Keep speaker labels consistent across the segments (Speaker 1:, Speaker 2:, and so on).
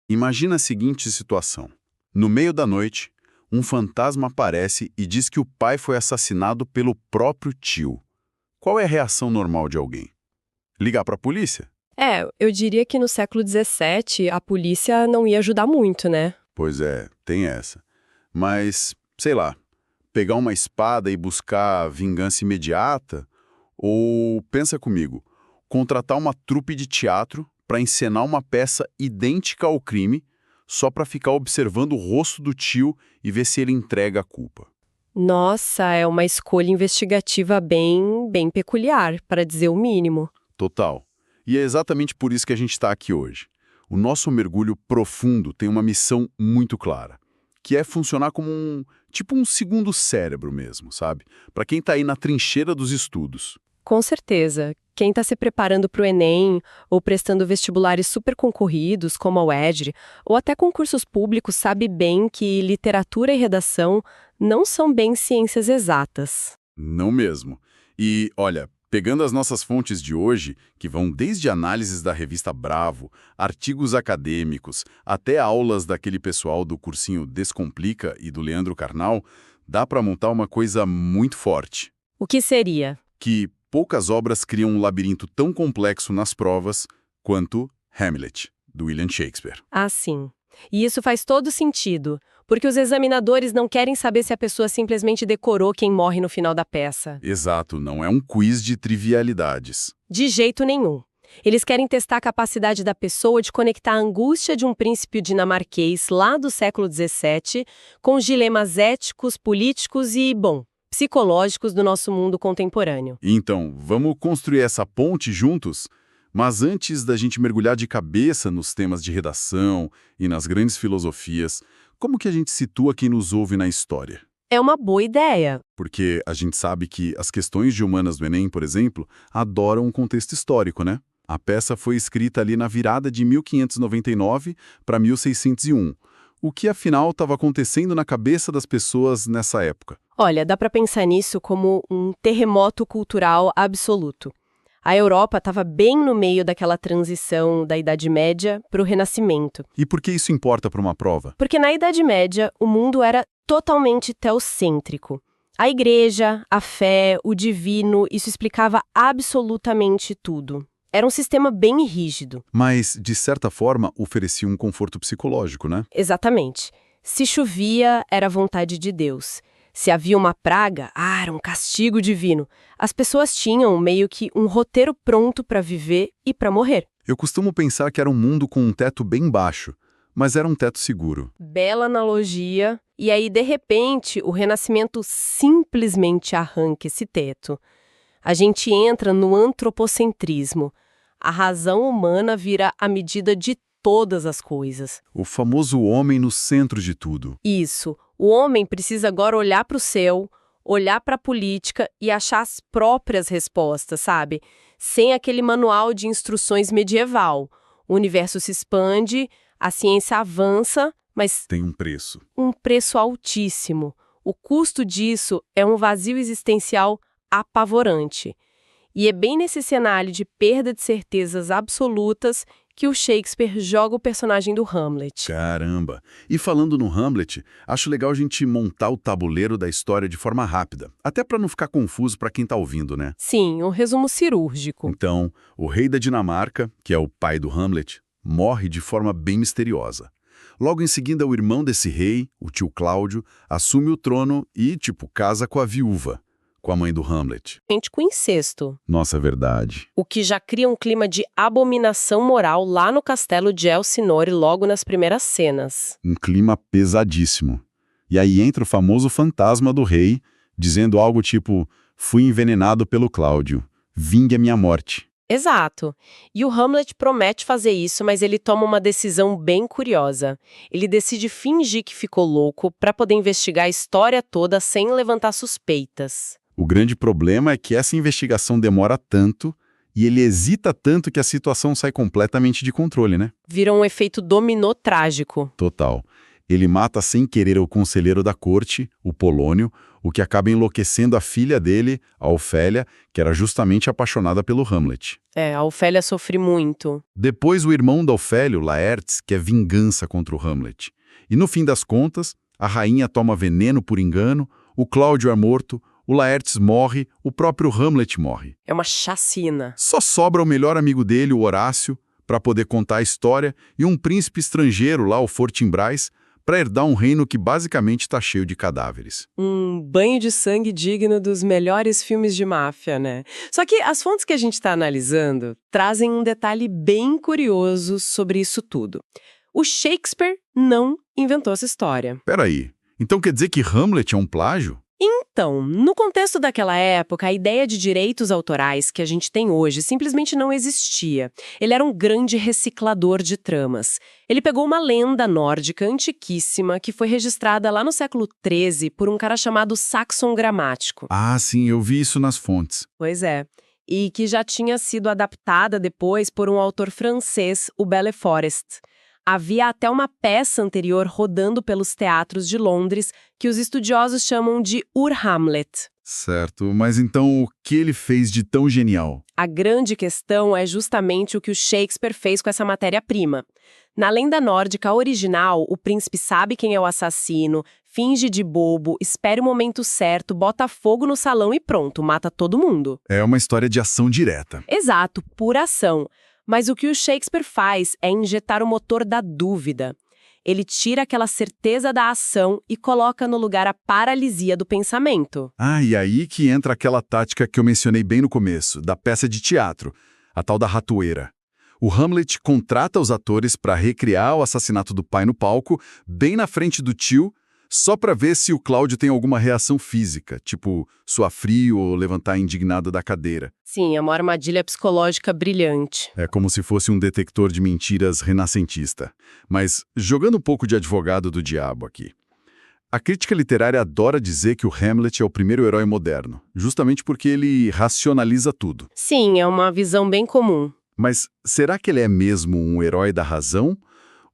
Speaker 1: Imagina a seguinte situação. No meio da noite, um fantasma aparece e diz que o pai foi assassinado pelo próprio tio. Qual é a reação normal de alguém? Ligar para a polícia?
Speaker 2: Eu diria que no século XVII a polícia não ia ajudar muito, né?
Speaker 1: Pois é, tem essa. Mas, sei lá, pegar uma espada e buscar vingança imediata? Ou, pensa comigo, contratar uma trupe de teatro para encenar uma peça idêntica ao crime só para ficar observando o rosto do tio e ver se ele entrega a culpa.
Speaker 2: Nossa, é uma escolha investigativa bem peculiar, para dizer o mínimo.
Speaker 1: Total. E é exatamente por isso que a gente está aqui hoje. O nosso mergulho profundo tem uma missão muito clara, que é funcionar como um segundo cérebro mesmo, sabe? Para quem está aí na trincheira dos estudos.
Speaker 2: Com certeza. Quem está se preparando para o Enem ou prestando vestibulares super concorridos, como a UEDG, ou até concursos públicos, sabe bem que literatura e redação não são bem ciências exatas.
Speaker 1: Não mesmo. E, olha, pegando as nossas fontes de hoje, que vão desde análises da revista Bravo, artigos acadêmicos, até aulas daquele pessoal do cursinho Descomplica e do Leandro Carnal, dá para montar uma coisa muito forte.
Speaker 2: O que seria?
Speaker 1: Que poucas obras criam um labirinto tão complexo nas provas quanto Hamlet, do William Shakespeare.
Speaker 2: Ah, sim. E isso faz todo sentido, porque os examinadores não querem saber se a pessoa simplesmente decorou quem morre no final da peça.
Speaker 1: Exato, não é um quiz de trivialidades.
Speaker 2: De jeito nenhum. Eles querem testar a capacidade da pessoa de conectar a angústia de um príncipe dinamarquês lá do século XVII com os dilemas éticos, políticos e, psicológicos do nosso mundo contemporâneo.
Speaker 1: Então, vamos construir essa ponte juntos? Mas antes da gente mergulhar de cabeça nos temas de redação e nas grandes filosofias, como que a gente situa quem nos ouve na história?
Speaker 2: É uma boa ideia.
Speaker 1: Porque a gente sabe que as questões de humanas do Enem, por exemplo, adoram um contexto histórico, né? A peça foi escrita ali na virada de 1599 para 1601. O que afinal estava acontecendo na cabeça das pessoas nessa época?
Speaker 2: Olha, dá para pensar nisso como um terremoto cultural absoluto. A Europa estava bem no meio daquela transição da Idade Média para o Renascimento.
Speaker 1: E por que isso importa para uma prova?
Speaker 2: Porque na Idade Média, o mundo era totalmente teocêntrico. A igreja, a fé, o divino, isso explicava absolutamente tudo. Era um sistema bem rígido.
Speaker 1: Mas, de certa forma, oferecia um conforto psicológico, né?
Speaker 2: Exatamente. Se chovia, era vontade de Deus. Se havia uma praga, era um castigo divino. As pessoas tinham meio que um roteiro pronto para viver e para morrer.
Speaker 1: Eu costumo pensar que era um mundo com um teto bem baixo, mas era um teto seguro.
Speaker 2: Bela analogia. E aí, de repente, o Renascimento simplesmente arranca esse teto. A gente entra no antropocentrismo. A razão humana vira a medida de todas as coisas.
Speaker 1: O famoso homem no centro de tudo.
Speaker 2: Isso. O homem precisa agora olhar para o céu, olhar para a política e achar as próprias respostas, sabe? Sem aquele manual de instruções medieval. O universo se expande, a ciência avança, mas
Speaker 1: tem um preço.
Speaker 2: Um preço altíssimo. O custo disso é um vazio existencial apavorante. E é bem nesse cenário de perda de certezas absolutas que o Shakespeare joga o personagem do Hamlet.
Speaker 1: Caramba! E falando no Hamlet, acho legal a gente montar o tabuleiro da história de forma rápida, até para não ficar confuso para quem está ouvindo, né?
Speaker 2: Sim, um resumo cirúrgico.
Speaker 1: Então, o rei da Dinamarca, que é o pai do Hamlet, morre de forma bem misteriosa. Logo em seguida, o irmão desse rei, o tio Cláudio, assume o trono e, casa com a viúva, com a mãe do Hamlet.
Speaker 2: Gente, com incesto.
Speaker 1: Nossa, é verdade.
Speaker 2: O que já cria um clima de abominação moral lá no castelo de Elsinore logo nas primeiras cenas.
Speaker 1: Um clima pesadíssimo. E aí entra o famoso fantasma do rei, dizendo algo tipo, fui envenenado pelo Cláudio, vingue a minha morte.
Speaker 2: Exato. E o Hamlet promete fazer isso, mas ele toma uma decisão bem curiosa. Ele decide fingir que ficou louco para poder investigar a história toda sem levantar suspeitas.
Speaker 1: O grande problema é que essa investigação demora tanto e ele hesita tanto que a situação sai completamente de controle, né?
Speaker 2: Vira um efeito dominó trágico.
Speaker 1: Total. Ele mata sem querer o conselheiro da corte, o Polônio, o que acaba enlouquecendo a filha dele, a Ofélia, que era justamente apaixonada pelo Hamlet.
Speaker 2: A Ofélia sofre muito.
Speaker 1: Depois o irmão da Ofélia, o Laertes, quer vingança contra o Hamlet. E no fim das contas, a rainha toma veneno por engano, o Cláudio é morto, o Laertes morre, o próprio Hamlet morre.
Speaker 2: É uma chacina.
Speaker 1: Só sobra o melhor amigo dele, o Horácio, para poder contar a história, e um príncipe estrangeiro lá, o Fortinbras, para herdar um reino que basicamente está cheio de cadáveres.
Speaker 2: Um banho de sangue digno dos melhores filmes de máfia, né? Só que as fontes que a gente está analisando trazem um detalhe bem curioso sobre isso tudo. O Shakespeare não inventou essa história.
Speaker 1: Peraí, então quer dizer que Hamlet é um plágio?
Speaker 2: Então, no contexto daquela época, a ideia de direitos autorais que a gente tem hoje simplesmente não existia. Ele era um grande reciclador de tramas. Ele pegou uma lenda nórdica antiquíssima que foi registrada lá no século XIII por um cara chamado Saxon Gramático.
Speaker 1: Ah, sim, eu vi isso nas fontes.
Speaker 2: Pois é. E que já tinha sido adaptada depois por um autor francês, o Belle Forest. Havia até uma peça anterior rodando pelos teatros de Londres que os estudiosos chamam de Ur-Hamlet.
Speaker 1: Certo, mas então o que ele fez de tão genial?
Speaker 2: A grande questão é justamente o que o Shakespeare fez com essa matéria-prima. Na lenda nórdica original, o príncipe sabe quem é o assassino, finge de bobo, espera o momento certo, bota fogo no salão e pronto, mata todo mundo.
Speaker 1: É uma história de ação direta.
Speaker 2: Exato, pura ação. Mas o que o Shakespeare faz é injetar o motor da dúvida. Ele tira aquela certeza da ação e coloca no lugar a paralisia do pensamento.
Speaker 1: Ah, e aí que entra aquela tática que eu mencionei bem no começo, da peça de teatro, a tal da ratoeira. O Hamlet contrata os atores para recriar o assassinato do pai no palco, bem na frente do tio, só para ver se o Cláudio tem alguma reação física, tipo suar frio ou levantar indignado da cadeira.
Speaker 2: Sim, é uma armadilha psicológica brilhante.
Speaker 1: É como se fosse um detector de mentiras renascentista. Mas jogando um pouco de advogado do diabo aqui. A crítica literária adora dizer que o Hamlet é o primeiro herói moderno, justamente porque ele racionaliza tudo.
Speaker 2: Sim, é uma visão bem comum.
Speaker 1: Mas será que ele é mesmo um herói da razão?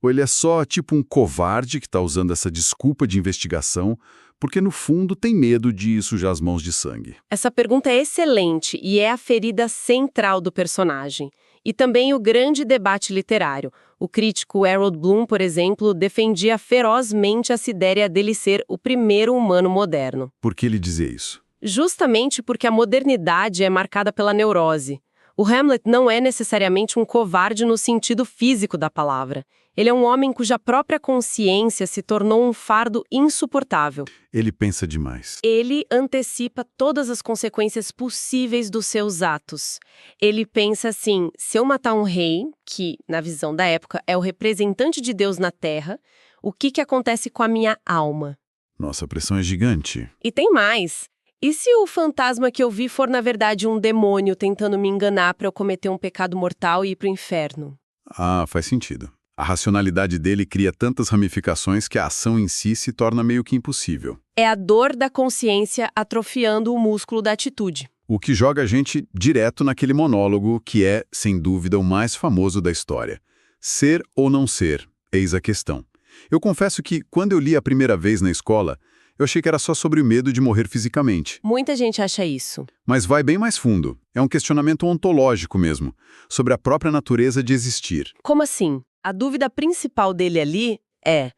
Speaker 1: Ou ele é só tipo um covarde que está usando essa desculpa de investigação porque, no fundo, tem medo de sujar as mãos de sangue?
Speaker 2: Essa pergunta é excelente e é a ferida central do personagem. E também o grande debate literário. O crítico Harold Bloom, por exemplo, defendia ferozmente essa ideia dele ser o primeiro humano moderno.
Speaker 1: Por que ele dizia isso?
Speaker 2: Justamente porque a modernidade é marcada pela neurose. O Hamlet não é necessariamente um covarde no sentido físico da palavra. Ele é um homem cuja própria consciência se tornou um fardo insuportável.
Speaker 1: Ele pensa demais.
Speaker 2: Ele antecipa todas as consequências possíveis dos seus atos. Ele pensa assim, se eu matar um rei, que, na visão da época, é o representante de Deus na Terra, o que acontece com a minha alma?
Speaker 1: Nossa, a pressão é gigante.
Speaker 2: E tem mais. E se o fantasma que eu vi for, na verdade, um demônio tentando me enganar para eu cometer um pecado mortal e ir pro inferno?
Speaker 1: Ah, faz sentido. A racionalidade dele cria tantas ramificações que a ação em si se torna meio que impossível.
Speaker 2: É a dor da consciência atrofiando o músculo da atitude.
Speaker 1: O que joga a gente direto naquele monólogo que é, sem dúvida, o mais famoso da história. Ser ou não ser, eis a questão. Eu confesso que, quando eu li a primeira vez na escola, eu achei que era só sobre o medo de morrer fisicamente.
Speaker 2: Muita gente acha isso.
Speaker 1: Mas vai bem mais fundo. É um questionamento ontológico mesmo, sobre a própria natureza de existir.
Speaker 2: Como assim? A dúvida principal dele ali é: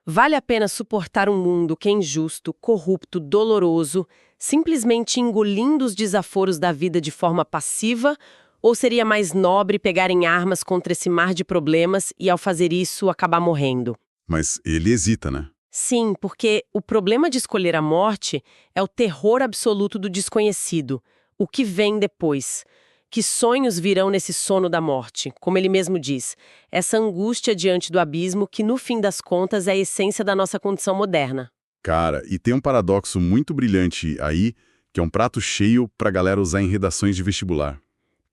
Speaker 2: vale a pena suportar um mundo que é injusto, corrupto, doloroso, simplesmente engolindo os desaforos da vida de forma passiva? Ou seria mais nobre pegar em armas contra esse mar de problemas e, ao fazer isso, acabar morrendo?
Speaker 1: Mas ele hesita, né?
Speaker 2: Sim, porque o problema de escolher a morte é o terror absoluto do desconhecido, o que vem depois. Que sonhos virão nesse sono da morte, como ele mesmo diz, essa angústia diante do abismo que, no fim das contas, é a essência da nossa condição moderna.
Speaker 1: Cara, e tem um paradoxo muito brilhante aí, que é um prato cheio pra galera usar em redações de vestibular.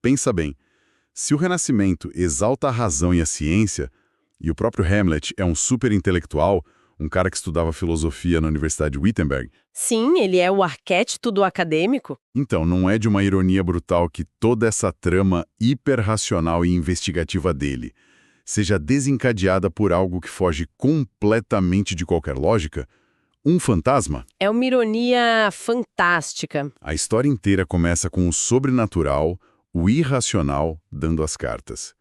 Speaker 1: Pensa bem, se o Renascimento exalta a razão e a ciência, e o próprio Hamlet é um super intelectual, um cara que estudava filosofia na Universidade de Wittenberg.
Speaker 2: Sim, ele é o arquétipo do acadêmico.
Speaker 1: Então, não é de uma ironia brutal que toda essa trama hiperracional e investigativa dele seja desencadeada por algo que foge completamente de qualquer lógica? Um fantasma?
Speaker 2: É uma ironia fantástica.
Speaker 1: A história inteira começa com o sobrenatural, o irracional, dando as cartas.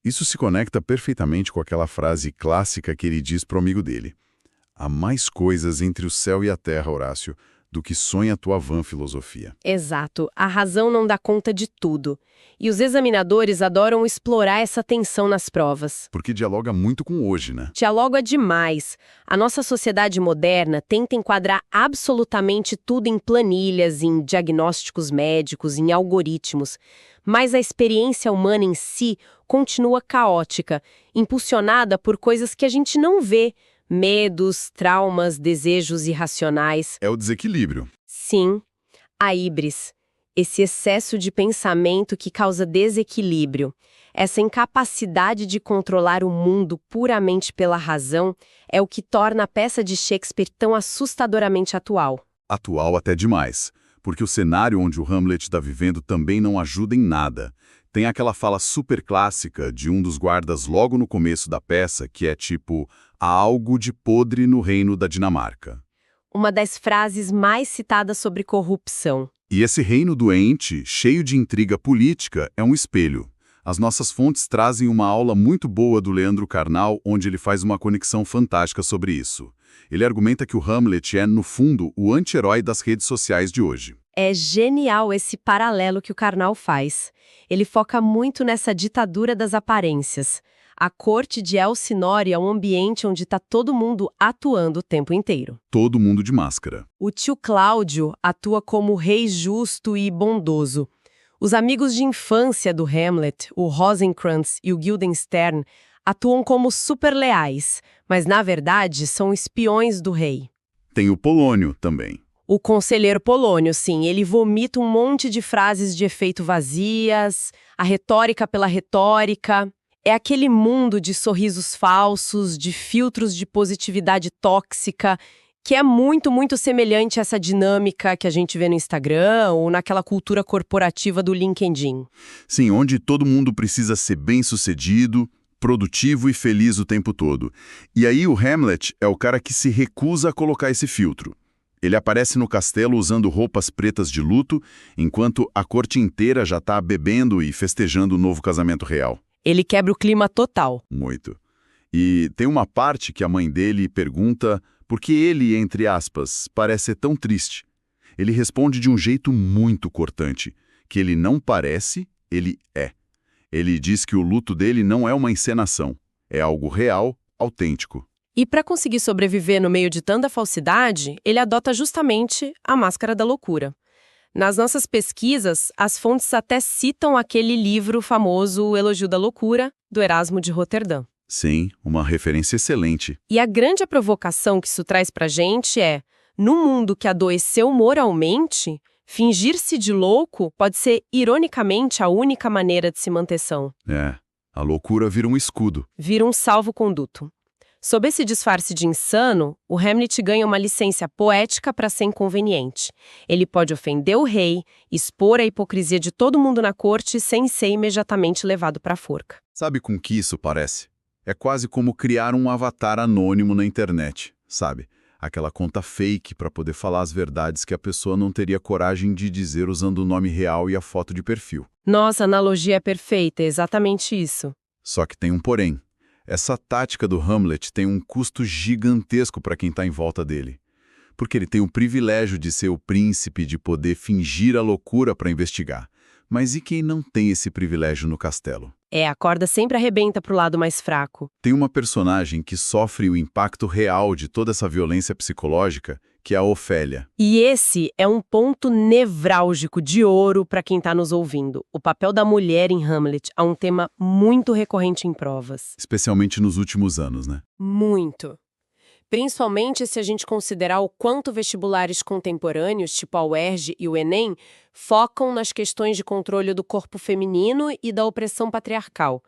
Speaker 1: Isso se conecta perfeitamente com aquela frase clássica que ele diz para o amigo dele. Há mais coisas entre o céu e a terra, Horácio, do que sonha tua vã filosofia.
Speaker 2: Exato. A razão não dá conta de tudo. E os examinadores adoram explorar essa tensão nas provas.
Speaker 1: Porque dialoga muito com hoje, né?
Speaker 2: Dialoga demais. A nossa sociedade moderna tenta enquadrar absolutamente tudo em planilhas, em diagnósticos médicos, em algoritmos. Mas a experiência humana em si continua caótica, impulsionada por coisas que a gente não vê. Medos, traumas, desejos irracionais.
Speaker 1: É o desequilíbrio.
Speaker 2: Sim, a híbris. Esse excesso de pensamento que causa desequilíbrio. Essa incapacidade de controlar o mundo puramente pela razão é o que torna a peça de Shakespeare tão assustadoramente atual.
Speaker 1: Atual até demais, porque o cenário onde o Hamlet está vivendo também não ajuda em nada. Tem aquela fala super clássica de um dos guardas logo no começo da peça, que é tipo, há algo de podre no reino da Dinamarca.
Speaker 2: Uma das frases mais citadas sobre corrupção.
Speaker 1: E esse reino doente, cheio de intriga política, é um espelho. As nossas fontes trazem uma aula muito boa do Leandro Carnal, onde ele faz uma conexão fantástica sobre isso. Ele argumenta que o Hamlet é, no fundo, o anti-herói das redes sociais de hoje.
Speaker 2: É genial esse paralelo que o Karnal faz. Ele foca muito nessa ditadura das aparências. A corte de Elsinore é um ambiente onde está todo mundo atuando o tempo inteiro.
Speaker 1: Todo mundo de máscara.
Speaker 2: O tio Cláudio atua como rei justo e bondoso. Os amigos de infância do Hamlet, o Rosencrantz e o Guildenstern, atuam como super leais, mas na verdade são espiões do rei.
Speaker 1: Tem o Polônio também.
Speaker 2: O conselheiro Polônio, sim, ele vomita um monte de frases de efeito vazias, a retórica pela retórica. É aquele mundo de sorrisos falsos, de filtros de positividade tóxica, que é muito, muito semelhante a essa dinâmica que a gente vê no Instagram ou naquela cultura corporativa do LinkedIn.
Speaker 1: Sim, onde todo mundo precisa ser bem-sucedido, produtivo e feliz o tempo todo. E aí o Hamlet é o cara que se recusa a colocar esse filtro. Ele aparece no castelo usando roupas pretas de luto, enquanto a corte inteira já está bebendo e festejando o novo casamento real.
Speaker 2: Ele quebra o clima total.
Speaker 1: Muito. E tem uma parte que a mãe dele pergunta por que ele, entre aspas, parece tão triste. Ele responde de um jeito muito cortante, que ele não parece, ele é. Ele diz que o luto dele não é uma encenação, é algo real, autêntico.
Speaker 2: E para conseguir sobreviver no meio de tanta falsidade, ele adota justamente a máscara da loucura. Nas nossas pesquisas, as fontes até citam aquele livro famoso O Elogio da Loucura, do Erasmo de Roterdã.
Speaker 1: Sim, uma referência excelente.
Speaker 2: E a grande provocação que isso traz pra gente é, num mundo que adoeceu moralmente, fingir-se de louco pode ser, ironicamente, a única maneira de se manter são.
Speaker 1: É, a loucura vira um escudo.
Speaker 2: Vira um salvo-conduto. Sob esse disfarce de insano, o Hamlet ganha uma licença poética para ser inconveniente. Ele pode ofender o rei, expor a hipocrisia de todo mundo na corte sem ser imediatamente levado para a forca.
Speaker 1: Sabe com que isso parece? É quase como criar um avatar anônimo na internet, sabe? Aquela conta fake para poder falar as verdades que a pessoa não teria coragem de dizer usando o nome real e a foto de perfil.
Speaker 2: Nossa, a analogia é perfeita, é exatamente isso.
Speaker 1: Só que tem um porém. Essa tática do Hamlet tem um custo gigantesco para quem está em volta dele. Porque ele tem o privilégio de ser o príncipe, de poder fingir a loucura para investigar. Mas e quem não tem esse privilégio no castelo?
Speaker 2: A corda sempre arrebenta pro lado mais fraco.
Speaker 1: Tem uma personagem que sofre o impacto real de toda essa violência psicológica, que é a Ofélia.
Speaker 2: E esse é um ponto nevrálgico de ouro para quem está nos ouvindo. O papel da mulher em Hamlet é um tema muito recorrente em provas.
Speaker 1: Especialmente nos últimos anos, né?
Speaker 2: Muito. Principalmente se a gente considerar o quanto vestibulares contemporâneos, tipo a UERJ e o Enem, focam nas questões de controle do corpo feminino e da opressão patriarcal.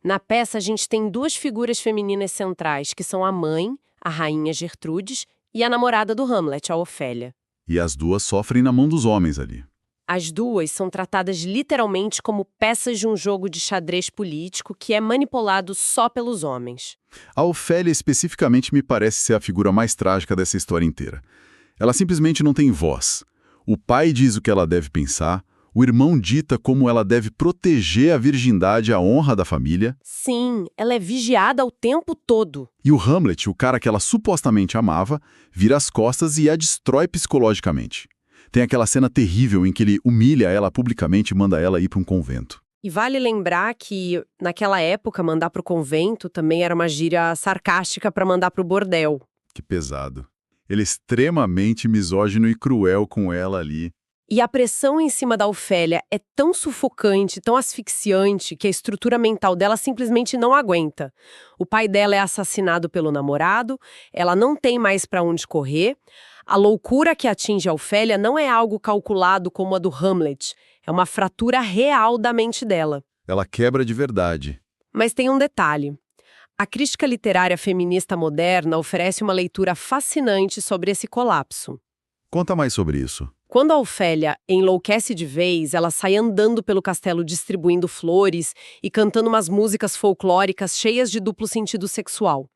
Speaker 2: Na peça, a gente tem duas figuras femininas centrais, que são a mãe, a rainha Gertrudes, e a namorada do Hamlet, a Ofélia.
Speaker 1: E as duas sofrem na mão dos homens ali.
Speaker 2: As duas são tratadas literalmente como peças de um jogo de xadrez político que é manipulado só pelos homens.
Speaker 1: A Ofélia especificamente me parece ser a figura mais trágica dessa história inteira. Ela simplesmente não tem voz. O pai diz o que ela deve pensar, o irmão dita como ela deve proteger a virgindade e a honra da família.
Speaker 2: Sim, ela é vigiada o tempo todo.
Speaker 1: E o Hamlet, o cara que ela supostamente amava, vira as costas e a destrói psicologicamente. Tem aquela cena terrível em que ele humilha ela publicamente e manda ela ir para um convento.
Speaker 2: E vale lembrar que, naquela época, mandar pro convento também era uma gíria sarcástica para mandar pro bordel.
Speaker 1: Que pesado. Ele é extremamente misógino e cruel com ela ali.
Speaker 2: E a pressão em cima da Ofélia é tão sufocante, tão asfixiante, que a estrutura mental dela simplesmente não aguenta. O pai dela é assassinado pelo namorado, ela não tem mais para onde correr. A loucura que atinge a Ofélia não é algo calculado como a do Hamlet. É uma fratura real da mente dela.
Speaker 1: Ela quebra de verdade.
Speaker 2: Mas tem um detalhe. A crítica literária feminista moderna oferece uma leitura fascinante sobre esse colapso.
Speaker 1: Conta mais sobre isso.
Speaker 2: Quando a Ofélia enlouquece de vez, ela sai andando pelo castelo distribuindo flores e cantando umas músicas folclóricas cheias de duplo sentido sexual.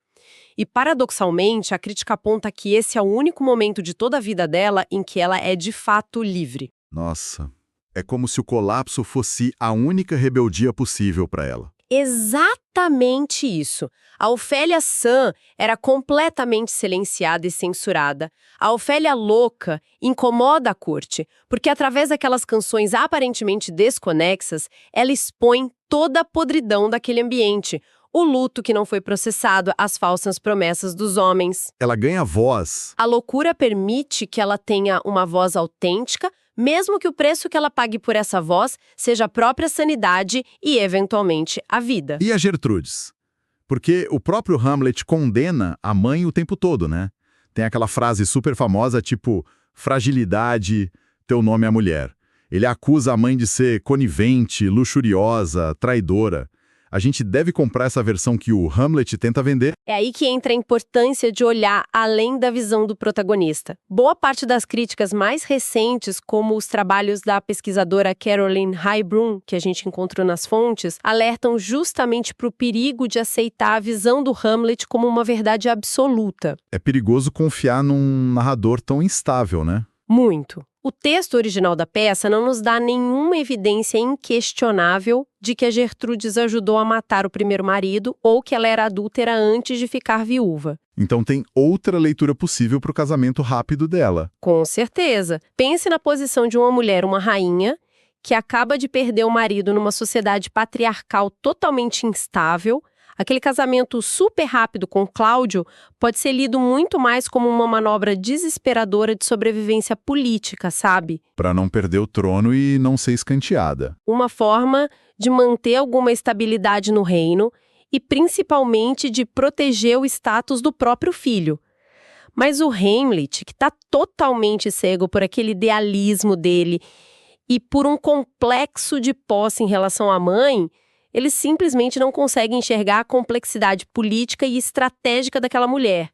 Speaker 2: E, paradoxalmente, a crítica aponta que esse é o único momento de toda a vida dela em que ela é de fato livre.
Speaker 1: Nossa, é como se o colapso fosse a única rebeldia possível para ela.
Speaker 2: Exatamente isso. A Ofélia sã era completamente silenciada e censurada. A Ofélia louca incomoda a corte, porque através daquelas canções aparentemente desconexas, ela expõe toda a podridão daquele ambiente. O luto que não foi processado, as falsas promessas dos homens.
Speaker 1: Ela ganha voz.
Speaker 2: A loucura permite que ela tenha uma voz autêntica, mesmo que o preço que ela pague por essa voz seja a própria sanidade e, eventualmente, a vida.
Speaker 1: E a Gertrudes? Porque o próprio Hamlet condena a mãe o tempo todo, né? Tem aquela frase super famosa, tipo, fragilidade, teu nome é mulher. Ele acusa a mãe de ser conivente, luxuriosa, traidora. A gente deve comprar essa versão que o Hamlet tenta vender?
Speaker 2: É aí que entra a importância de olhar além da visão do protagonista. Boa parte das críticas mais recentes, como os trabalhos da pesquisadora Caroline Heilbrunn, que a gente encontrou nas fontes, alertam justamente para o perigo de aceitar a visão do Hamlet como uma verdade absoluta.
Speaker 1: É perigoso confiar num narrador tão instável, né?
Speaker 2: Muito. O texto original da peça não nos dá nenhuma evidência inquestionável de que a Gertrudes ajudou a matar o primeiro marido ou que ela era adúltera antes de ficar viúva.
Speaker 1: Então tem outra leitura possível para o casamento rápido dela.
Speaker 2: Com certeza. Pense na posição de uma mulher, uma rainha, que acaba de perder o marido numa sociedade patriarcal totalmente instável. Aquele casamento super rápido com Cláudio pode ser lido muito mais como uma manobra desesperadora de sobrevivência política, sabe?
Speaker 1: Para não perder o trono e não ser escanteada.
Speaker 2: Uma forma de manter alguma estabilidade no reino e principalmente de proteger o status do próprio filho. Mas o Hamlet, que está totalmente cego por aquele idealismo dele e por um complexo de posse em relação à mãe, ele simplesmente não consegue enxergar a complexidade política e estratégica daquela mulher.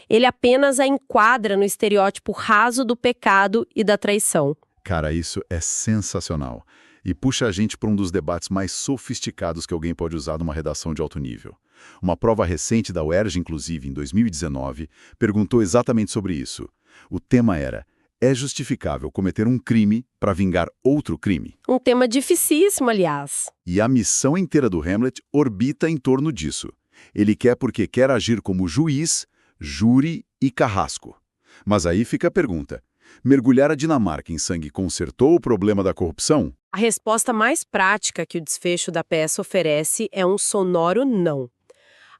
Speaker 2: Ele apenas a enquadra no estereótipo raso do pecado e da traição.
Speaker 1: Cara, isso é sensacional. E puxa a gente para um dos debates mais sofisticados que alguém pode usar numa redação de alto nível. Uma prova recente da UERJ, inclusive, em 2019, perguntou exatamente sobre isso. O tema era: é justificável cometer um crime para vingar outro crime?
Speaker 2: Um tema dificílimo, aliás.
Speaker 1: E a missão inteira do Hamlet orbita em torno disso. Ele quer porque quer agir como juiz, júri e carrasco. Mas aí fica a pergunta: mergulhar a Dinamarca em sangue consertou o problema da corrupção?
Speaker 2: A resposta mais prática que o desfecho da peça oferece é um sonoro não.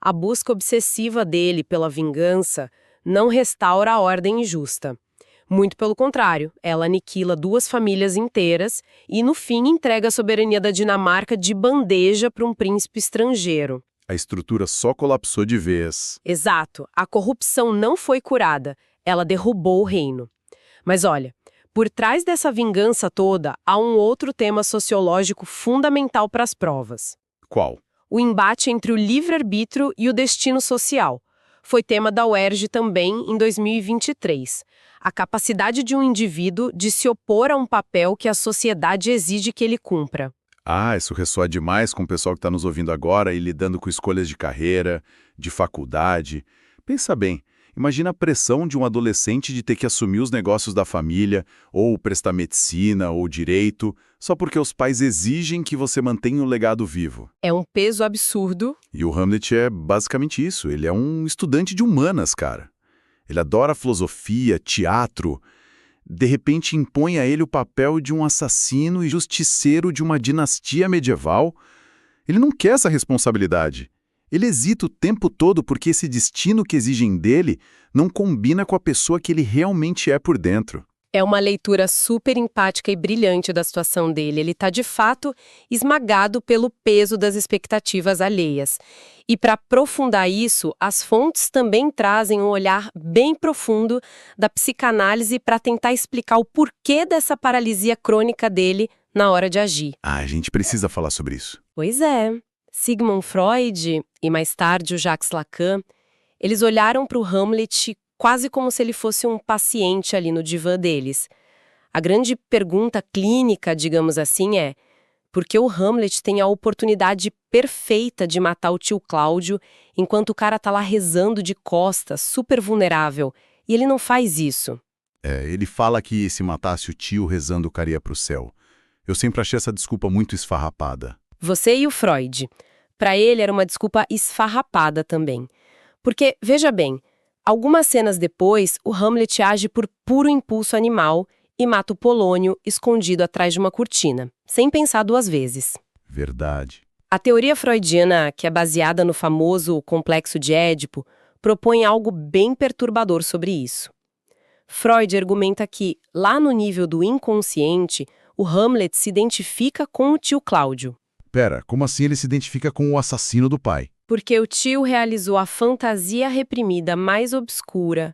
Speaker 2: A busca obsessiva dele pela vingança não restaura a ordem injusta. Muito pelo contrário, ela aniquila duas famílias inteiras e, no fim, entrega a soberania da Dinamarca de bandeja para um príncipe estrangeiro.
Speaker 1: A estrutura só colapsou de vez.
Speaker 2: Exato. A corrupção não foi curada. Ela derrubou o reino. Mas olha, por trás dessa vingança toda, há um outro tema sociológico fundamental para as provas.
Speaker 1: Qual?
Speaker 2: O embate entre o livre-arbítrio e o destino social. Foi tema da UERJ também em 2023. A capacidade de um indivíduo de se opor a um papel que a sociedade exige que ele cumpra.
Speaker 1: Ah, isso ressoa demais com o pessoal que está nos ouvindo agora e lidando com escolhas de carreira, de faculdade. Pensa bem, imagina a pressão de um adolescente de ter que assumir os negócios da família, ou prestar medicina, ou direito, só porque os pais exigem que você mantenha o legado vivo.
Speaker 2: É um peso absurdo.
Speaker 1: E o Hamlet é basicamente isso, ele é um estudante de humanas, cara. Ele adora filosofia, teatro. De repente impõe a ele o papel de um assassino e justiceiro de uma dinastia medieval. Ele não quer essa responsabilidade. Ele hesita o tempo todo porque esse destino que exigem dele não combina com a pessoa que ele realmente é por dentro.
Speaker 2: É uma leitura super empática e brilhante da situação dele. Ele está, de fato, esmagado pelo peso das expectativas alheias. E para aprofundar isso, as fontes também trazem um olhar bem profundo da psicanálise para tentar explicar o porquê dessa paralisia crônica dele na hora de agir.
Speaker 1: Ah, a gente precisa falar sobre isso.
Speaker 2: Pois é. Sigmund Freud e mais tarde o Jacques Lacan, eles olharam para o Hamlet quase como se ele fosse um paciente ali no divã deles. A grande pergunta clínica, digamos assim, é: por que o Hamlet tem a oportunidade perfeita de matar o tio Cláudio enquanto o cara tá lá rezando de costas, super vulnerável, e ele não faz isso?
Speaker 1: Ele fala que se matasse o tio rezando caria pro céu. Eu sempre achei essa desculpa muito esfarrapada.
Speaker 2: Você e o Freud. Para ele era uma desculpa esfarrapada também. Porque, veja bem, algumas cenas depois, o Hamlet age por puro impulso animal e mata o Polônio escondido atrás de uma cortina, sem pensar duas vezes.
Speaker 1: Verdade.
Speaker 2: A teoria freudiana, que é baseada no famoso complexo de Édipo, propõe algo bem perturbador sobre isso. Freud argumenta que, lá no nível do inconsciente, o Hamlet se identifica com o tio Cláudio.
Speaker 1: Pera, como assim ele se identifica com o assassino do pai?
Speaker 2: Porque o tio realizou a fantasia reprimida mais obscura,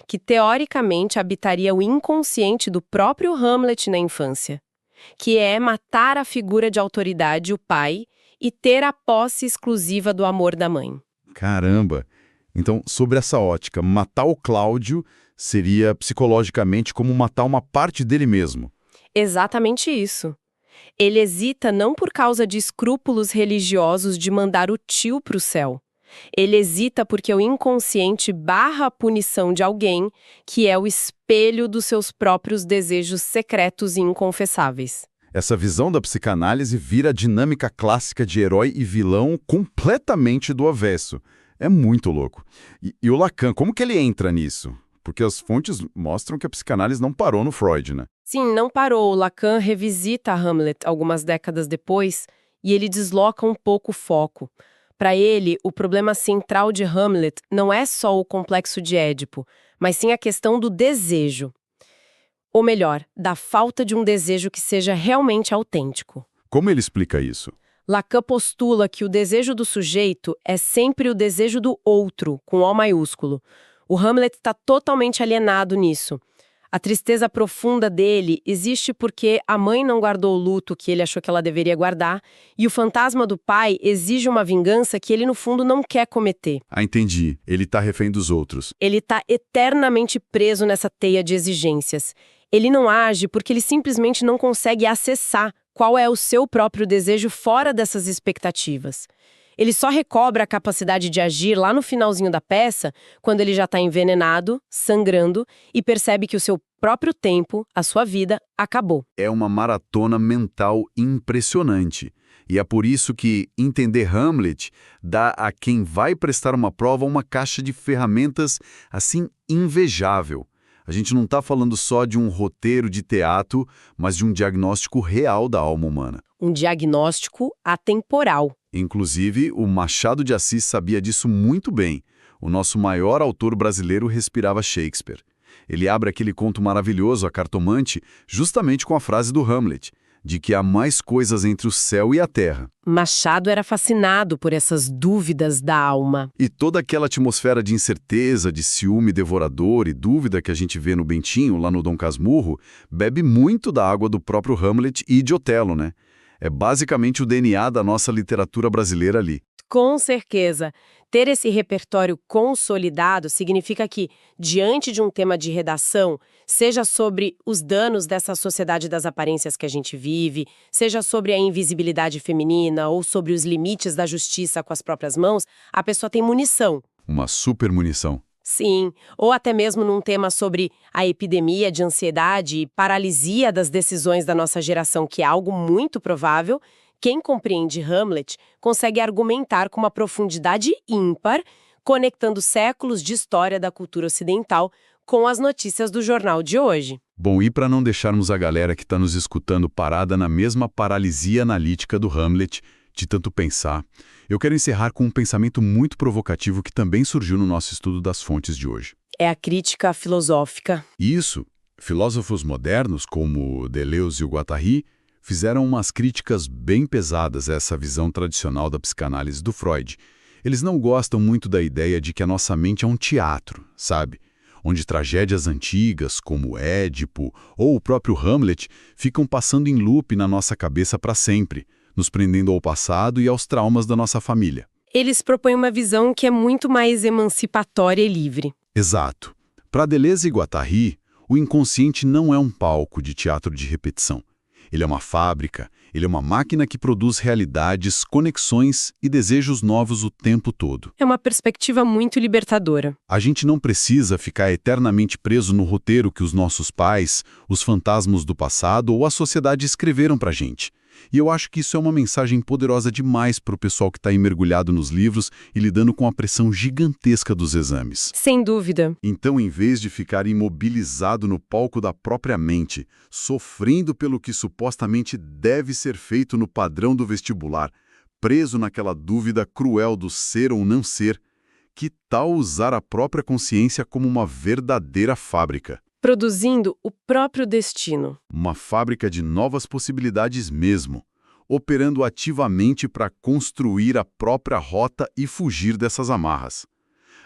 Speaker 2: que teoricamente habitaria o inconsciente do próprio Hamlet na infância, que é matar a figura de autoridade, o pai, e ter a posse exclusiva do amor da mãe.
Speaker 1: Caramba! Então, sobre essa ótica, matar o Cláudio seria psicologicamente como matar uma parte dele mesmo.
Speaker 2: Exatamente isso. Ele hesita não por causa de escrúpulos religiosos de mandar o tio para o céu. Ele hesita porque o inconsciente barra a punição de alguém que é o espelho dos seus próprios desejos secretos e inconfessáveis.
Speaker 1: Essa visão da psicanálise vira a dinâmica clássica de herói e vilão completamente do avesso. É muito louco. E o Lacan, como que ele entra nisso? Porque as fontes mostram que a psicanálise não parou no Freud, né?
Speaker 2: Sim, não parou. Lacan revisita Hamlet algumas décadas depois e ele desloca um pouco o foco. Para ele, o problema central de Hamlet não é só o complexo de Édipo, mas sim a questão do desejo. Ou melhor, da falta de um desejo que seja realmente autêntico.
Speaker 1: Como ele explica isso?
Speaker 2: Lacan postula que o desejo do sujeito é sempre o desejo do outro, com O maiúsculo. O Hamlet está totalmente alienado nisso. A tristeza profunda dele existe porque a mãe não guardou o luto que ele achou que ela deveria guardar, e o fantasma do pai exige uma vingança que ele, no fundo, não quer cometer.
Speaker 1: Ah, entendi. Ele tá refém dos outros.
Speaker 2: Ele está eternamente preso nessa teia de exigências. Ele não age porque ele simplesmente não consegue acessar qual é o seu próprio desejo fora dessas expectativas. Ele só recobra a capacidade de agir lá no finalzinho da peça, quando ele já está envenenado, sangrando, e percebe que o seu próprio tempo, a sua vida, acabou.
Speaker 1: É uma maratona mental impressionante. E é por isso que entender Hamlet dá a quem vai prestar uma prova uma caixa de ferramentas, assim, invejável. A gente não está falando só de um roteiro de teatro, mas de um diagnóstico real da alma humana.
Speaker 2: Um diagnóstico atemporal.
Speaker 1: Inclusive, o Machado de Assis sabia disso muito bem. O nosso maior autor brasileiro respirava Shakespeare. Ele abre aquele conto maravilhoso, A Cartomante, justamente com a frase do Hamlet, de que há mais coisas entre o céu e a terra.
Speaker 2: Machado era fascinado por essas dúvidas da alma.
Speaker 1: E toda aquela atmosfera de incerteza, de ciúme devorador e dúvida que a gente vê no Bentinho, lá no Dom Casmurro, bebe muito da água do próprio Hamlet e de Otelo, né? É basicamente o DNA da nossa literatura brasileira ali.
Speaker 2: Com certeza. Ter esse repertório consolidado significa que, diante de um tema de redação, seja sobre os danos dessa sociedade das aparências que a gente vive, seja sobre a invisibilidade feminina ou sobre os limites da justiça com as próprias mãos, a pessoa tem munição.
Speaker 1: Uma super munição.
Speaker 2: Sim, ou até mesmo num tema sobre a epidemia de ansiedade e paralisia das decisões da nossa geração, que é algo muito provável. Quem compreende Hamlet consegue argumentar com uma profundidade ímpar, conectando séculos de história da cultura ocidental com as notícias do jornal de hoje.
Speaker 1: Bom, e para não deixarmos a galera que está nos escutando parada na mesma paralisia analítica do Hamlet, de tanto pensar, eu quero encerrar com um pensamento muito provocativo que também surgiu no nosso estudo das fontes de hoje.
Speaker 2: É a crítica filosófica.
Speaker 1: Isso, filósofos modernos como Deleuze e o Guattari fizeram umas críticas bem pesadas a essa visão tradicional da psicanálise do Freud. Eles não gostam muito da ideia de que a nossa mente é um teatro, sabe? Onde tragédias antigas, como Édipo ou o próprio Hamlet, ficam passando em loop na nossa cabeça para sempre, nos prendendo ao passado e aos traumas da nossa família.
Speaker 2: Eles propõem uma visão que é muito mais emancipatória e livre.
Speaker 1: Exato. Para Deleuze e Guattari, o inconsciente não é um palco de teatro de repetição. Ele é uma fábrica, ele é uma máquina que produz realidades, conexões e desejos novos o tempo todo.
Speaker 2: É uma perspectiva muito libertadora.
Speaker 1: A gente não precisa ficar eternamente preso no roteiro que os nossos pais, os fantasmas do passado ou a sociedade escreveram pra gente. E eu acho que isso é uma mensagem poderosa demais para o pessoal que está aí mergulhado nos livros e lidando com a pressão gigantesca dos exames.
Speaker 2: Sem dúvida.
Speaker 1: Então, em vez de ficar imobilizado no palco da própria mente, sofrendo pelo que supostamente deve ser feito no padrão do vestibular, preso naquela dúvida cruel do ser ou não ser, que tal usar a própria consciência como uma verdadeira fábrica?
Speaker 2: Produzindo o próprio destino.
Speaker 1: Uma fábrica de novas possibilidades mesmo, operando ativamente para construir a própria rota e fugir dessas amarras.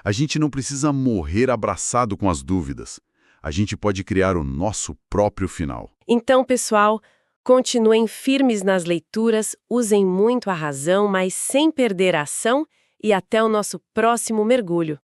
Speaker 1: A gente não precisa morrer abraçado com as dúvidas. A gente pode criar o nosso próprio final.
Speaker 2: Então, pessoal, continuem firmes nas leituras, usem muito a razão, mas sem perder a ação, e até o nosso próximo mergulho.